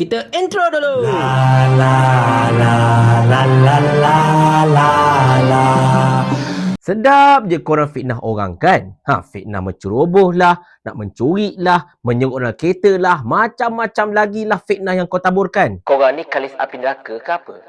Kita intro dulu. La la la la la la la la. Sedap je korang fitnah orang kan? Fitnah menceroboh lah, nak mencuri lah, menyeruk dalam kereta lah, macam-macam lagi lah fitnah yang kau taburkan. Korang ni kalis api neraka ke apa?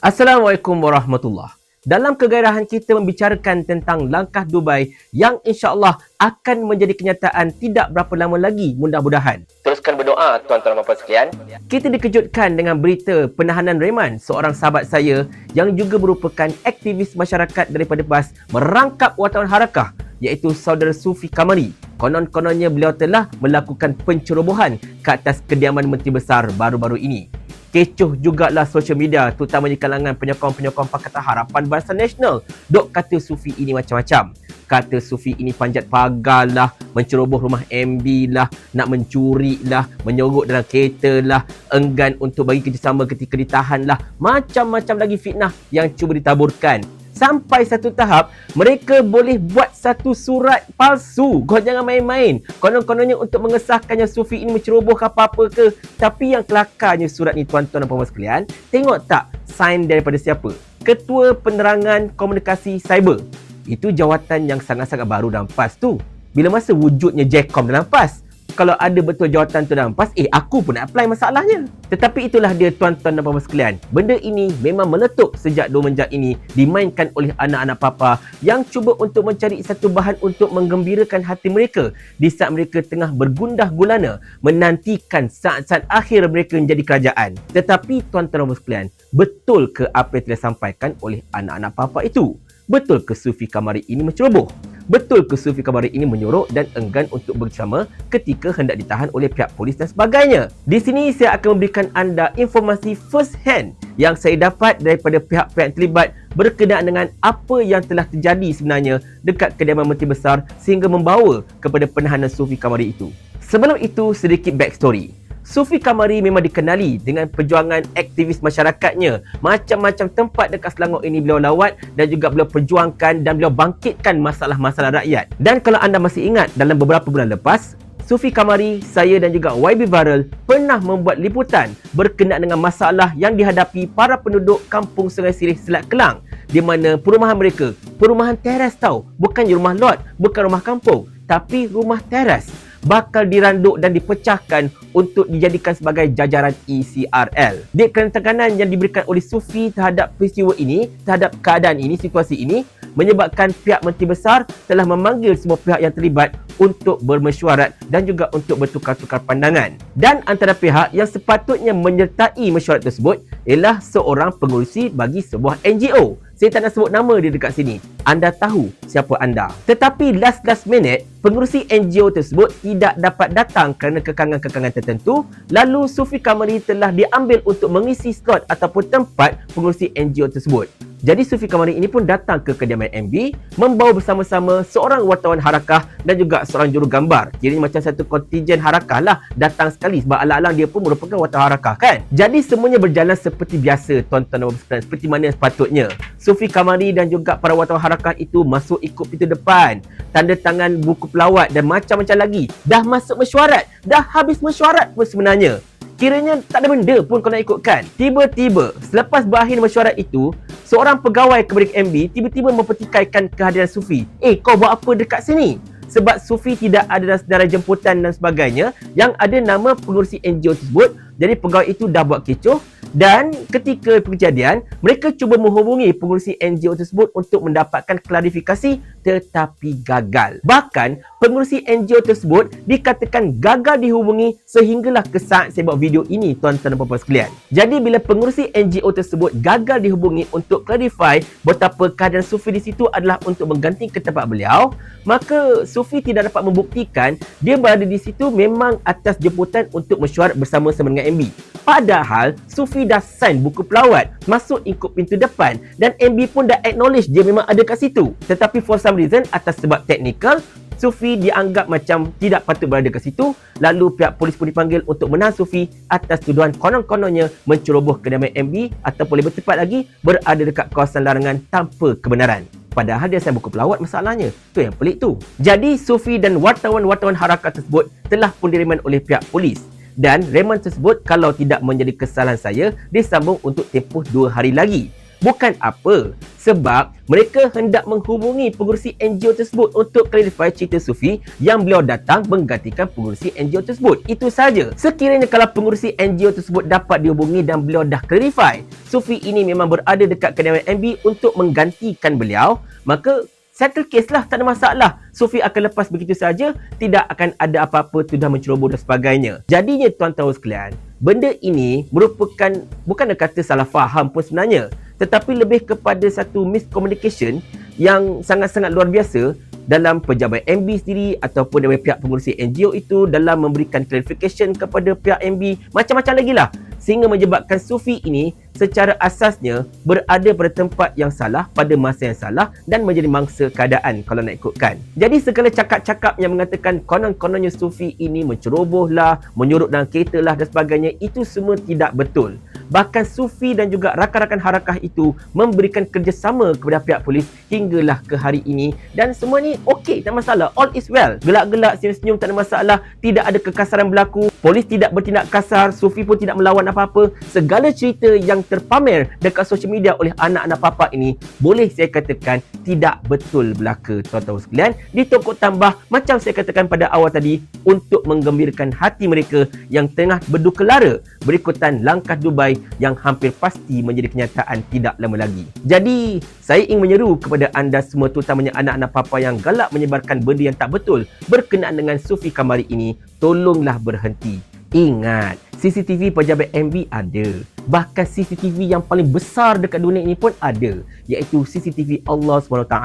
Assalamualaikum warahmatullahi. Dalam kegairahan kita membicarakan tentang langkah Dubai yang insya-Allah akan menjadi kenyataan tidak berapa lama lagi, mudah-mudahan. Teruskan berdoa tuan-tuan dan puan-puan sekalian. Kita dikejutkan dengan berita penahanan reman seorang sahabat saya yang juga merupakan aktivis masyarakat daripada PAS merangkap wartawan Harakah, iaitu saudara Sufi Kamari. Konon-kononnya beliau telah melakukan pencerobohan ke atas kediaman Menteri Besar baru-baru ini. Kecoh jugalah sosial media, terutamanya kalangan penyokong-penyokong Pakatan Harapan Barisan Nasional. Dok kata Sufi ini macam-macam. Kata Sufi ini panjat pagar lah, menceroboh rumah MB lah, nak mencuri lah, menyorok dalam kereta lah, enggan untuk bagi kerjasama ketika ditahan lah. Macam-macam lagi fitnah yang cuba ditaburkan. Sampai satu tahap, mereka boleh buat satu surat palsu. Kau jangan main-main. Konon-kononnya untuk mengesahkannya Sufi ini menceroboh ke apa-apa ke. Tapi yang kelakarnya surat ni tuan-tuan dan puan-puan sekalian, tengok tak sign daripada siapa? Ketua Penerangan Komunikasi Cyber. Itu jawatan yang sangat-sangat baru dalam PAS tu. Bila masa wujudnya JECOM dalam PAS? Kalau ada betul jawatan tu dalam PAS, aku pun nak apply masalahnya. Tetapi itulah dia tuan-tuan dan puan-puan sekalian. Benda ini memang meletup sejak 2 menjak ini dimainkan oleh anak-anak papa yang cuba untuk mencari satu bahan untuk menggembirakan hati mereka di saat mereka tengah bergundah gulana menantikan saat-saat akhir mereka menjadi kerajaan. Tetapi tuan-tuan dan puan-puan sekalian, betul ke apa yang telah disampaikan oleh anak-anak papa itu? Betul ke Sufi Kamari ini menceroboh? Betul ke Sufi Kamari ini menyorok dan enggan untuk bersama ketika hendak ditahan oleh pihak polis dan sebagainya? Di sini saya akan memberikan anda informasi first hand yang saya dapat daripada pihak-pihak terlibat berkenaan dengan apa yang telah terjadi sebenarnya dekat kediaman Menteri Besar sehingga membawa kepada penahanan Sufi Kamari itu. Sebelum itu, sedikit backstory. Sufi Kamari memang dikenali dengan perjuangan aktivis masyarakatnya. Macam-macam tempat dekat Selangor ini beliau lawat dan juga beliau perjuangkan dan beliau bangkitkan masalah-masalah rakyat. Dan kalau anda masih ingat, dalam beberapa bulan lepas, Sufi Kamari, saya dan juga YB Viral pernah membuat liputan berkenaan dengan masalah yang dihadapi para penduduk Kampung Sungai Sirih, Selat Kelang, di mana perumahan mereka, perumahan teres tau, bukan rumah lot, bukan rumah kampung, tapi rumah teres, bakal diranduk dan dipecahkan untuk dijadikan sebagai jajaran ECRL. Di kerana tekanan yang diberikan oleh Sufi terhadap peristiwa ini, terhadap keadaan ini, situasi ini, menyebabkan pihak Menteri Besar telah memanggil semua pihak yang terlibat untuk bermesyuarat dan juga untuk bertukar-tukar pandangan. Dan antara pihak yang sepatutnya menyertai mesyuarat tersebut ialah seorang pengurusi bagi sebuah NGO. Saya tak nak sebut nama dia dekat sini. Anda tahu siapa anda. Tetapi last minute, pengurusi NGO tersebut tidak dapat datang kerana kekangan-kekangan tertentu. Lalu Sufi Kamari telah diambil untuk mengisi slot ataupun tempat pengurusi NGO tersebut. Jadi Sufi Kamari ini pun datang ke kediaman MB membawa bersama-sama seorang wartawan Harakah dan juga seorang jurugambar. Kiranya macam satu kontijen Harakah lah datang sekali sebab alang-alang dia pun merupakan wartawan Harakah kan. Jadi semuanya berjalan seperti biasa tuan-tuan dan puan-puan, seperti mana yang sepatutnya. Sufi Kamari dan juga para wartawan Harakah itu masuk ikut pintu depan, tanda tangan buku pelawat dan macam-macam lagi. Dah masuk mesyuarat, dah habis mesyuarat pun sebenarnya. Kiranya tak ada benda pun kau nak ikutkan. Tiba-tiba, selepas berakhir mesyuarat itu, seorang pegawai Kementerian MB tiba-tiba mempertikaikan kehadiran Sufi. Kau buat apa dekat sini? Sebab Sufi tidak ada sedaran jemputan dan sebagainya, yang ada nama pengurusi NGO tersebut. Jadi pegawai itu dah buat kecoh. Dan ketika kejadian, mereka cuba menghubungi pengurusi NGO tersebut untuk mendapatkan klarifikasi tetapi gagal. Bahkan, pengurusi NGO tersebut dikatakan gagal dihubungi sehinggalah ke saat saya buat video ini tuan-tuan dan puan-puan sekalian. Jadi bila pengurusi NGO tersebut gagal dihubungi untuk clarify betapa keadaan Sufi di situ adalah untuk menggantikan tempat beliau, maka Sufi tidak dapat membuktikan dia berada di situ memang atas jemputan untuk mesyuarat bersama-sama dengan MB. Padahal Sufi dah sign buku pelawat, masuk ikut pintu depan dan MB pun dah acknowledge dia memang ada kat situ. Tetapi for some reason, atas sebab teknikal, Sufi dianggap macam tidak patut berada kat situ. Lalu pihak polis pun dipanggil untuk menahan Sufi atas tuduhan konon-kononnya menceroboh kediaman MB ataupun lebih tepat lagi berada dekat kawasan larangan tanpa kebenaran. Padahal dia sign buku pelawat masalahnya. Tu yang pelik tu. Jadi Sufi dan wartawan-wartawan Harakah tersebut telah pun direman oleh pihak polis. Dan reman tersebut kalau tidak menjadi kesalahan saya, disambung untuk tempoh 2 hari lagi. Bukan apa, sebab mereka hendak menghubungi pengurusi NGO tersebut untuk clarify cerita Sufi yang beliau datang menggantikan pengurusi NGO tersebut. Itu saja. Sekiranya kalau pengurusi NGO tersebut dapat dihubungi dan beliau dah clarify, Sufi ini memang berada dekat kediaman MB untuk menggantikan beliau, maka settle case lah, tak ada masalah. Sufi akan lepas begitu saja, tidak akan ada apa-apa tuduhan menceroboh dan sebagainya. Jadinya tuan-tuan sekalian, benda ini merupakan bukan kata salah faham pun sebenarnya, tetapi lebih kepada satu miscommunication yang sangat-sangat luar biasa dalam pejabat MB sendiri ataupun dari pihak pengurusi NGO itu dalam memberikan clarification kepada pihak MB, macam-macam lagi lah, sehingga menyebabkan Sufi ini secara asasnya berada pada tempat yang salah pada masa yang salah dan menjadi mangsa keadaan kalau nak ikutkan. Jadi segala cakap-cakap yang mengatakan konon-kononnya Sufi ini menceroboh lah, menyuruh dalam kereta lah dan sebagainya, itu semua tidak betul. Bahkan Sufi dan juga rakan-rakan harakah itu memberikan kerjasama kepada pihak polis hinggalah ke hari ini, dan semua ni okey, tak masalah, all is well. Gelak-gelak, senyum-senyum, tak ada masalah, tidak ada kekasaran berlaku, polis tidak bertindak kasar, Sufi pun tidak melawan apa-apa. Segala cerita yang terpamer dekat social media oleh anak-anak papa ini boleh saya katakan tidak betul belaka, tuan-tuan sekalian. Ditokok tambah macam saya katakan pada awal tadi, untuk menggembirakan hati mereka yang tengah berduka lara berikutan langkah Dubai yang hampir pasti menjadi kenyataan tidak lama lagi. Jadi saya ingin menyeru kepada anda semua, terutamanya anak-anak papa yang galak menyebarkan benda yang tak betul berkenaan dengan Sufi Kamari ini, tolonglah berhenti. Ingat, CCTV pejabat MB ada. Bahkan CCTV yang paling besar dekat dunia ini pun ada, iaitu CCTV Allah SWT.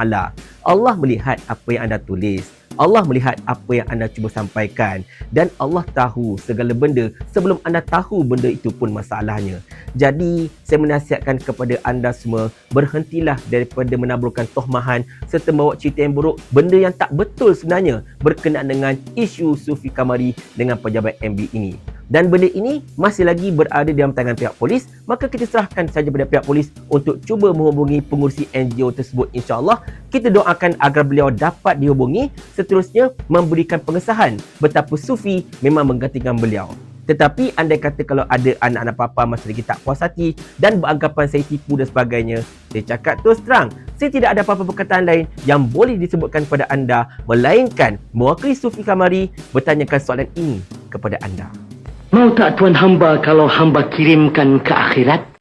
Allah melihat apa yang anda tulis, Allah melihat apa yang anda cuba sampaikan, dan Allah tahu segala benda sebelum anda tahu benda itu pun masalahnya. Jadi saya menasihatkan kepada anda semua, berhentilah daripada menaburkan tohmahan serta bawa cerita yang buruk, benda yang tak betul sebenarnya berkenaan dengan isu Sufi Kamari dengan pejabat MB ini. Dan benda ini masih lagi berada dalam tangan pihak polis, maka kita serahkan saja pada pihak polis untuk cuba menghubungi pengurusi NGO tersebut. InsyaAllah kita doakan agar beliau dapat dihubungi, seterusnya memberikan pengesahan betapa Sufi memang menggantikan beliau. Tetapi andai kata kalau ada anak-anak papa masih lagi tak puas hati dan beranggapan saya tipu dan sebagainya, saya cakap terus terang, saya tidak ada apa-apa perkataan lain yang boleh disebutkan kepada anda, melainkan mewakili Sufi Kamari bertanyakan soalan ini kepada anda. Mau tak tuan hamba kalau hamba kirimkan ke akhirat?